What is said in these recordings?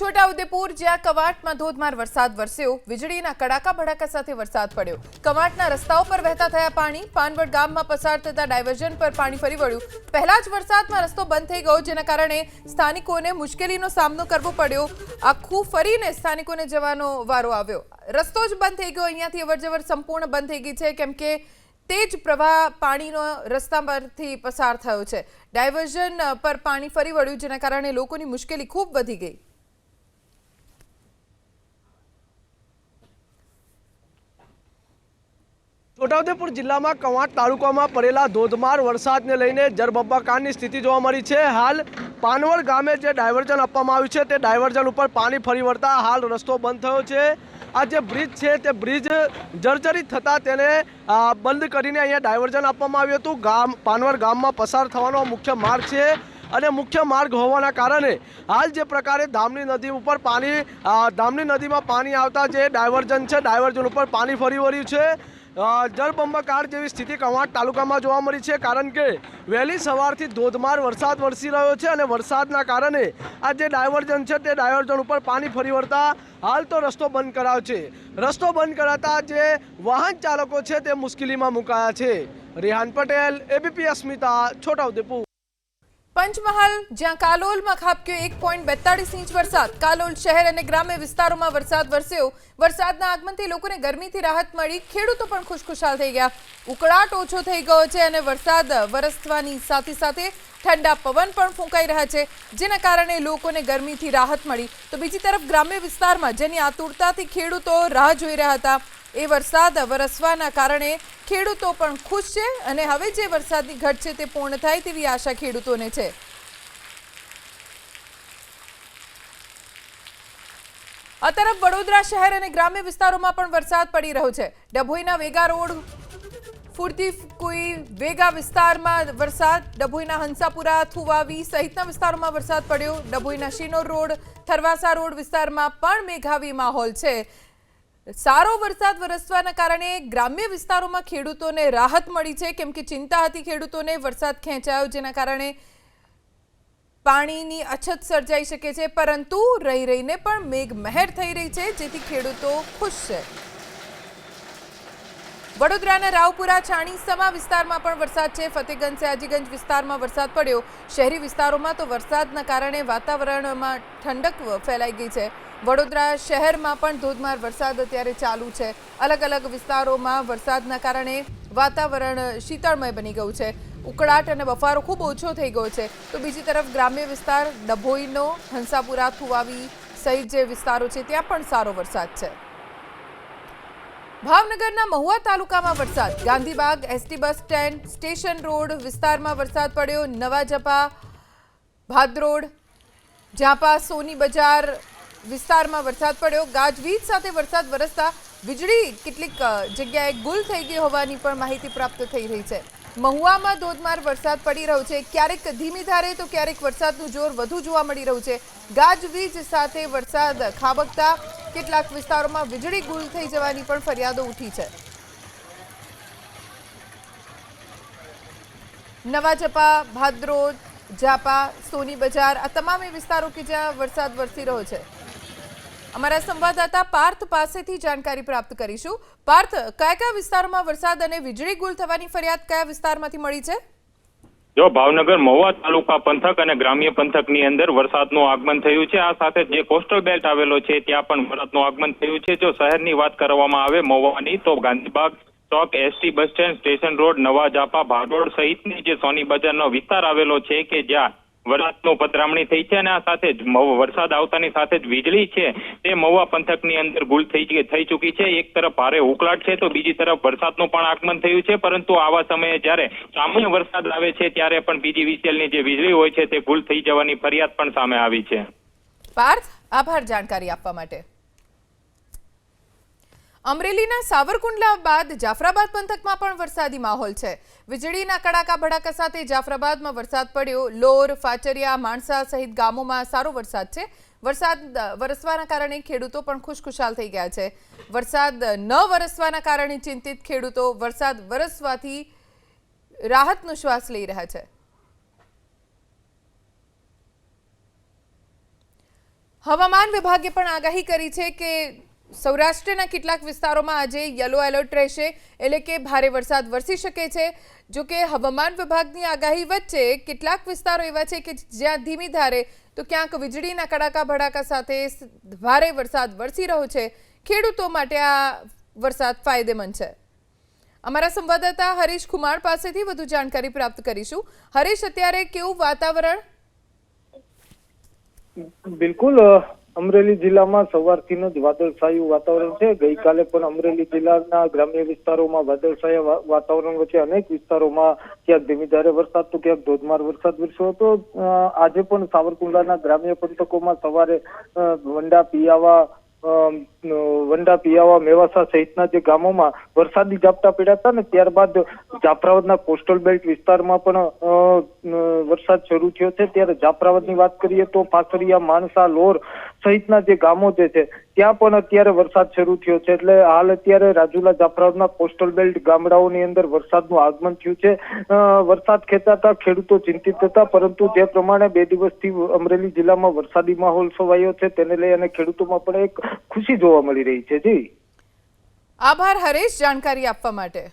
છોટાઉદેપુર જ્યાં કવાંટમાં ધોધમાર વરસાદ વરસ્યો, વીજળીના કડાકા ભડાકા સાથે વરસાદ પડ્યો। કવાંટના રસ્તાઓ પર વહેતા થયા પાણી। પાનવડ ગામમાં પસાર થતા ડાયવર્ઝન પર પાણી ફરી વળ્યું। પહેલા જ વરસાદમાં રસ્તો બંધ થઈ ગયો, જેના કારણે સ્થાનિકોને મુશ્કેલીનો સામનો કરવો પડ્યો। આખું ફરીને સ્થાનિકોને જવાનો વારો આવ્યો। રસ્તો જ બંધ થઈ ગયો, અહીંયાથી અવરજવર સંપૂર્ણ બંધ થઈ ગઈ છે, કેમ કે तेज प्रवाह पाणीनो रस्ता परथी पसार थयो छे। डायवर्जन पर पाणी फरी वळ्युं, जेना कारणे लोकोनी मुश्केली खूब वधी गई। છોટાઉદેપુર જિલ્લામાં કવાંટ તાલુકામાં પડેલા ધોધમાર વરસાદને લઈને જળબંબાકારની સ્થિતિ જોવા મળી છે। હાલ પાનવડ ગામે જે ડાયવર્ઝન આપવામાં આવ્યું છે તે ડાયવર્ઝન ઉપર પાણી ફરી વળતા હાલ રસ્તો બંધ થયો છે। આ જે બ્રિજ છે તે બ્રિજ જર્જરિત થતાં તેને બંધ કરીને અહીંયા ડાયવર્ઝન આપવામાં આવ્યું હતું। પાનવડ ગામમાં પસાર થવાનો મુખ્ય માર્ગ છે અને મુખ્ય માર્ગ હોવાના કારણે હાલ જે પ્રકારે ધામણી નદી ઉપર ધામણી નદીમાં પાણી આવતા જે ડાયવર્ઝન છે ડાયવર્ઝન ઉપર પાણી ફરી વળ્યું છે। જળબંબાકાર જેવી સ્થિતિ કવાંટ તાલુકામાં જોવા મળી છે, કારણ કે વહેલી સવારથી ધોધમાર વરસાદ વરસી રહ્યો છે અને વરસાદના કારણે આ જે ડાયવર્ઝન છે તે ડાયવર્ઝન ઉપર પાણી ફરી વળતા હાલ તો રસ્તો બંધ કરાયો છે। રસ્તો બંધ કરાતા જે વાહન ચાલકો છે તે મુશ્કેલીમાં મુકાયા છે। રેહાન પટેલ, એબીપી અસ્મિતા, છોટાઉદેપુર। पंचमहाल ज्यां कालोल में खाबक्यो 1.42 इंच वरसाद। कालोल शहर और ग्राम्य विस्तारों में वरसाद वरस्यो। वरसादना आगमनथी लोकोने गरमीथी राहत मळी। खेडूतो पण खुशखुशाल थई गया। उकळाट ओछो थई गयो छे अने वरसाद वरसवानी साथे साथे ठंडा पवन पण फूंकाई रह्या छे, जेना कारणे लोकोने गरमीथी राहत मळी। तो बीजी तरफ ग्राम्य विस्तारमां जेनी आतुरताथी खेडूतो राह जोई रह्या हता, ए वरसाद वरसवाना कारणे खेडूतो पण खुश छे अने हवे जे वरसादनी घट छे ते पूर्ण थाय तेवी आशा खेडूतोने छे। आ तरफ वडोदरा शहर अने ग्राम्य विस्तारोमां पण वरसाद पड़ी रह्यो छे। डभोईना वेगा रोड, फूर्तीकुई वेगा विस्तारमां वरसाद। डभोईना हंसापुरा, थुवावी सहितना विस्तारोमां वरसाद पड्यो। डभोईना शिनोर रोड, थरवासा रोड विस्तारमां पण मेघावी माहोल छे। सारो वरसाद वरसवाना कारणे ग्राम्य विस्तारोमां खेडूतोने राहत मळी छे, केम के चिंता हती खेडूतोने वरसाद खेंचायो, जेना कारणे पाणीनी अछत सर्जाई शके छे, परंतु रही रहीने पण मेघमहेर थई रही छे, जेथी खेडूतो खुश छे। वडोदराना रावपुरा, चाणीसमा विस्तारमां पण वरसाद छे। फतेहगंज सयाजीगंज विस्तारमां वरसाद पड्यो। शहरी विस्तारोमां तो वरसादना कारणे वातावरणमां ठंडक फैलाई गई छे। वडोदरा शहरमां पण धोधमार वरसाद अत्यारे चालू छे। अलग अलग विस्तारोमां वरसादना कारणे वातावरण शीतळमय बनी गयुं छे। उकळाट अने बफारो खूब ओछो थई गयो छे। तो बीजी तरफ ग्राम्य विस्तार डभोईनो, हंसापुरा, थुवावी सहित जे विस्तारो छे त्यां पण सारो वरसाद छे। भावनगरना महुआ तालुकामां वरसाद। Gandhibaug, ST bus stand, station road विस्तारमां वरसाद पड्यो। नवा जपा, भादरोड, झापा, सोनी बजार विस्तारमां वरसाद पड्यो। गाजवीज साथे वरसाद वरसता वीजળી કેટલીક જગ્યાએ ગુલ થઈ ગઈ હોવાની પણ માહિતી પ્રાપ્ત થઈ રહી છે। મહુવામાં ધોધમાર વરસાદ પડી રહ્યો છે, ક્યારેક ધીમી ધારે તો ક્યારેક વરસાદનું જોર વધુ જોવા મળી રહ્યું છે। ગાજવીજ સાથે વરસાદ ખાબકતા કેટલાક વિસ્તારોમાં વીજળી ગુલ થઈ જવાની પણ ફરિયાદો ઉઠી છે। નવા જપા, ભાદરોડ, ઝાપા, સોની બજાર આ તમામ વિસ્તારો કે જ્યાં વરસાદ વરસી રહ્યો છે। અમારા સંવાદદાતા પાર્થ પાસેથી જાણકારી પ્રાપ્ત કરીશું। પાર્થ, કયા કયા વિસ્તારોમાં વરસાદ અને વીજળી ગુલ થવાની ફરિયાદ કયા વિસ્તારમાંથી મળી છે? જો ભાવનગર મહુવા તાલુકા પંથક અને ગ્રામ્ય પંથકની અંદર વરસાદનું આગમન થયું છે। આ સાથે જે કોસ્ટલ બેલ્ટ આવેલો છે ત્યાં પણ વરસાદનું આગમન થયું છે। જો શહેરની વાત કરવામાં આવે મહુવાની, તો ગાંધીબાગ ચોક, ST bus stand, station road, નવા જાપા, ભાડોળ સહિતની જે સોની બજારનો વિસ્તાર આવેલો છે કે જ્યાં વરસાદનું પધરામણી થઈ છે અને આ સાથે જ વરસાદ આવતાની સાથે જ વીજળી છે તે મહુવા પંથકની અંદર ગુલ થઈ ચૂકી છે। એક તરફ ભારે ઉકળાટ છે તો બીજી તરફ વરસાદનું પણ આગમન થયું છે, પરંતુ આવા સમયે જ્યારે સામાન્ય વરસાદ આવે છે ત્યારે પણ PGVCLની જે વીજળી હોય છે તે ગુલ થઈ જવાની ફરિયાદ પણ સામે આવી છે। પાર્થ, આભાર જાણકારી આપવા માટે। અમરેલીના સાવરકુંડલા બાદ જાફરાબાદ પંથકમાં પણ વરસાદી માહોલ છે। વીજળીના કડાકા ભડાકા સાથે જાફરાબાદમાં વરસાદ પડ્યો। લોર, ફાચરિયા, માણસા સહિત ગામોમાં સારો વરસાદ છે। વરસાદ વરસવાના કારણે ખેડૂતો પણ ખુશખુશાલ થઈ ગયા છે। વરસાદ ન વરસવાના કારણે ચિંતિત ખેડૂતો વરસાદ વરસવાથી રાહતનો શ્વાસ લઈ રહ્યા છે। હવામાન વિભાગે પણ આગાહી કરી છે કે સૌરાષ્ટ્રના કેટલાક વિસ્તારોમાં આજે યલો એલર્ટ રહેશે, એટલે કે ભારે વરસાદ વરસી શકે છે। જો કે હવામાન વિભાગની આગાહી વચ્ચે કેટલાક વિસ્તારો એવા છે કે જ્યાં ધીમી ધારે તો ક્યાંક વીજળીના કડાકા ભડાકા સાથે ભારે વરસાદ વરસી રહ્યો છે। ખેડૂતો માટે આ વરસાદ ફાયદેમંદ છે। અમારા સંવાદદાતા હરીશ કુમાર પાસેથી વધુ જાણકારી પ્રાપ્ત કરીશું। હરીશ, અત્યારે કેવું વાતાવરણ? બિલકુલ, અમરેલી જિલ્લામાં સવારથી જ વાદળછાયું વાતાવરણ છે। ગઈકાલે પણ અમરેલી જિલ્લાના ગ્રામ્ય વિસ્તારોમાં વાદળછાયા વાતાવરણ વચ્ચે અનેક વિસ્તારોમાં ક્યાંક ધીમી ધારે વરસાદ તો ક્યાંક ધોધમાર વરસાદ વરસ્યો હતો। આજે પણ સાવરકુંડલાના ગ્રામ્ય પંથકોમાં સવારે વંડા, પિયાવા, મેવાસા સહિતના જે ગામોમાં વરસાદી ઝાપટા પડ્યા હતા ને ત્યારબાદ જાફરાબાદના કોસ્ટલ બેલ્ટ વિસ્તારમાં પણ વરસાદ શરૂ થયો છે। ત્યારે જાફરાબાદની વાત કરીએ તો પાથરિયા, માણસા, લોર સહિતના જે ગામો જે છે ત્યાં પણ અત્યારે વરસાદ શરૂ થયો છે। એટલે હાલ અત્યારે રાજુલા, જાફરાબાદના કોસ્ટલ બેલ્ટ ગામડાઓની અંદર વરસાદનું આગમન થયું છે। વરસાદ ખેંચાતા ખેડૂતો ચિંતિત હતા, પરંતુ જે પ્રમાણે 2 દિવસથી અમરેલી જિલ્લામાં વરસાદી માહોલ છવાયો છે તેને લઈ અને ખેડૂતોમાં પણ એક ખુશી જોવા મળી રહી છે। જી, આભાર હરેશ જાણકારી આપવા માટે।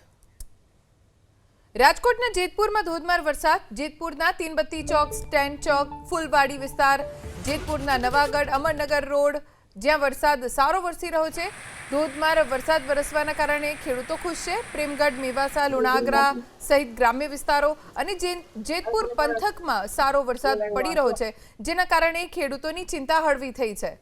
રાજકોટના જેતપુરમાં ધોધમાર વરસાદ। જેતપુરના તીનબત્તી ચોક, સ્ટેન્ડ ચોક, ફૂલવાડી વિસ્તાર, જેતપુરના નવાગઢ, અમરનગર રોડ જ્યાં વરસાદ સારો વરસી રહ્યો છે। ધોધમાર વરસાદ વરસવાના કારણે ખેડૂતો ખુશ છે। પ્રેમગઢ, મેવાસા, લુણાગરા સહિત ગ્રામ્ય વિસ્તારો અને જેતપુર પંથકમાં સારો વરસાદ પડી રહ્યો છે, જેના કારણે ખેડૂતોની ચિંતા હળવી થઈ છે।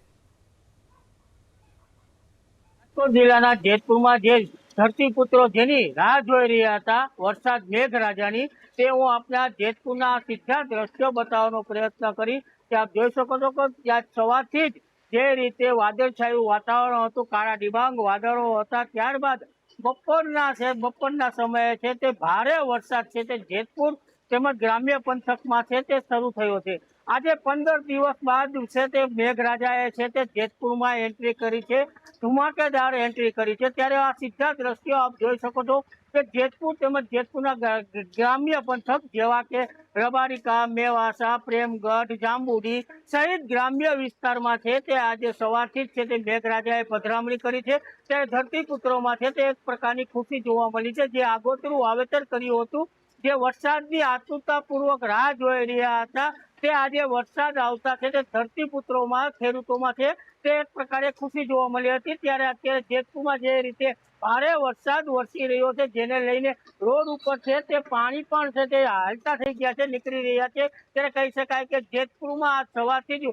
જિલ્લાના જેતપુરમાં જે ધરતીપુત્રો જેની રાહ જોઈ રહ્યા હતા વરસાદ મેઘરાજાની, તે હું આપના જેતપુરના સીધા દ્રશ્યો બતાવવાનો પ્રયત્ન કરી કે આપ જોઈ શકો છો કે ત્યાં સવારથી જ જે રીતે વાદળછાયું વાતાવરણ હતું, કાળા ડિબાંગ વાદળો હતા, ત્યારબાદ બપોરના સમયે છે તે ભારે વરસાદ છે તે જેતપુર તેમજ ગ્રામ્ય પંથકમાં છે તે શરૂ થયો છે। આજે 15 દિવસ બાદ છે તે મેઘરાજાએ છે તે જેતપુરમાં એન્ટ્રી કરી છે, ધમાકેદાર એન્ટ્રી કરી છે। ત્યારે આ સીધા દ્રશ્યો આપ જોઈ શકો છો કે જેતપુર તેમજ જેતપુરના ગ્રામ્ય પંથક જેવા કે રબારિકા, મેવાસા, પ્રેમગઢ, જાંબુડી સહિત ગ્રામ્ય વિસ્તારમાં છે તે આજે સવારથી જ છે તે મેઘરાજાએ પધરામણી કરી છે। ત્યારે ધરતીપુત્રોમાં છે તે એક પ્રકારની ખુશી જોવા મળી છે। જે આગોતરું વાવેતર કર્યું હતું, જે વરસાદની આતુરતાપૂર્વક રાહ જોઈ રહ્યા હતા, તે આજે વરસાદ આવતા છે તે ધરતીપુત્રોમાં, ખેડૂતોમાં છે તે એક પ્રકારે ખુશી જોવા મળી હતી। ત્યારે અત્યારે જેતપુરમાં જે રીતે ભારે વરસાદ વરસી રહ્યો છે, જેને લઈને રોડ ઉપર છે તે પાણી પણ છે તે હાલતા થઈ ગયા છે, નીકળી રહ્યા છે। ત્યારે કહી શકાય કે જેતપુરમાં આજ સવારથી જ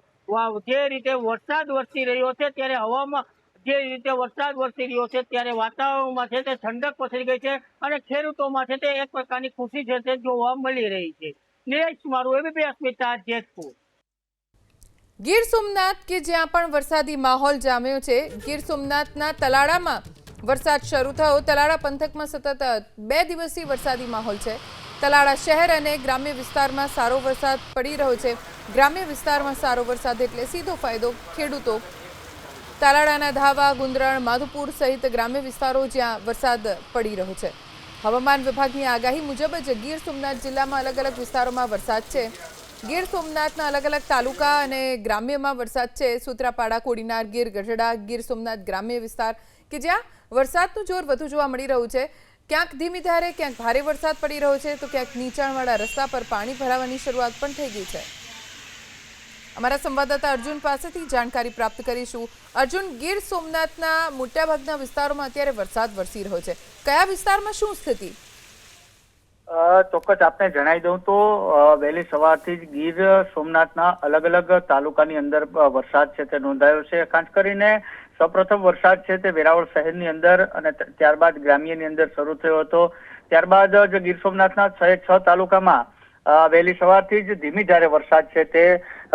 જે રીતે વરસાદ વરસી રહ્યો છે, ત્યારે હવામાં જે રીતે વરસાદ વરસી રહ્યો છે ત્યારે વાતાવરણમાં છે તે ઠંડક પસરી ગઈ છે અને ખેડૂતોમાં છે તે એક પ્રકારની ખુશી છે તે જોવા મળી રહી છે। નિલેશ, મારું એબીપી અસ્મિતા, જેતપુર। ગીર સોમનાથ કે જ્યાં પણ વરસાદી માહોલ જામ્યો છે। ગીર સોમનાથના તલાળામાં વરસાદ શરૂ થયો। તલાળા પંથકમાં સતત 2 દિવસથી વરસાદી માહોલ છે। તલાળા શહેર અને ગ્રામ્ય વિસ્તારમાં સારો વરસાદ પડી રહ્યો છે। ગ્રામ્ય વિસ્તારમાં સારો વરસાદ એટલે સીધો ફાયદો ખેડૂતો। તલાળાના ધાવા, ગુંદરણ, માધુપુર સહિત ગ્રામ્ય વિસ્તારો જ્યાં વરસાદ પડી રહ્યો છે। હવામાન વિભાગની આગાહી મુજબ જ ગીર સોમનાથ જિલ્લામાં અલગ અલગ વિસ્તારોમાં વરસાદ છે। ગીર સોમનાથના અલગ અલગ તાલુકા અને ગ્રામ્યમાં વરસાદ છે। સૂત્રાપાડા, કોડીનાર, ગીર ગઢડા, ગીર સોમનાથ ગ્રામ્ય વિસ્તાર કે જ્યાં વરસાદનું જોર વધુ જોવા મળી રહ્યું છે। ક્યાંક ધીમી ધારે, ક્યાંક ભારે વરસાદ પડી રહ્યો છે, તો ક્યાંક નીચાણવાળા રસ્તા પર પાણી ભરાવાની શરૂઆત પણ થઈ ગઈ છે। અમારા સંવાદદાતા અર્જુન પાસેથી જાણકારી પ્રાપ્ત કરીશું। અર્જુન, ગીર સોમનાથના મોટાભાગના વિસ્તારોમાં અત્યારે વરસાદ વરસી રહ્યો છે, કયા વિસ્તારમાં શું સ્થિતિ? ચોક્કસ આપને જણાવી દઉં તો વહેલી સવારથી જ ગીર સોમનાથના અલગ અલગ તાલુકાની અંદર વરસાદ છે તે નોંધાયો છે। ખાસ કરીને સૌપ્રથમ વરસાદ છે તે વેરાવળ શહેરની અંદર અને ત્યારબાદ ગ્રામ્યની અંદર શરૂ થયો હતો। ત્યારબાદ જ ગીર સોમનાથના 6 તાલુકામાં વહેલી સવારથી જ ધીમી ધારે વરસાદ છે તે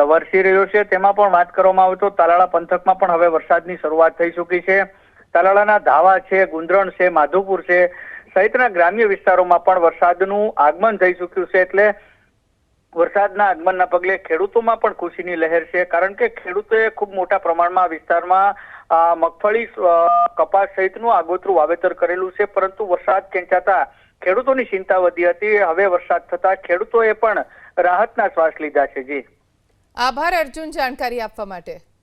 વરસી રહ્યો છે। તેમાં પણ વાત કરવામાં આવે તો તાલાળા પંથકમાં પણ હવે વરસાદની શરૂઆત થઈ ચૂકી છે। તાલાળાના ધાવા છે, ગુંદરણ છે, માધુપુર છે સહિતના ગ્રામ્ય વિસ્તારોમાં પણ વરસાદનું આગમન થઈ ચૂક્યું છે। એટલે વરસાદના આગમનના પગલે ખેડૂતોમાં પણ ખુશીની લહેર છે, કારણ કે ખેડૂતોએ ખૂબ મોટા પ્રમાણમાં વિસ્તારમાં મગફળી, કપાસ સહિતનું આગોતરું વાવેતર કરેલું છે, પરંતુ વરસાદ ખેંચાતા ખેડૂતોની ચિંતા વધી હતી। હવે વરસાદ થતા ખેડૂતોએ પણ રાહતના શ્વાસ લીધા છે। જી, આભાર અર્જુન જાણકારી આપવા માટે।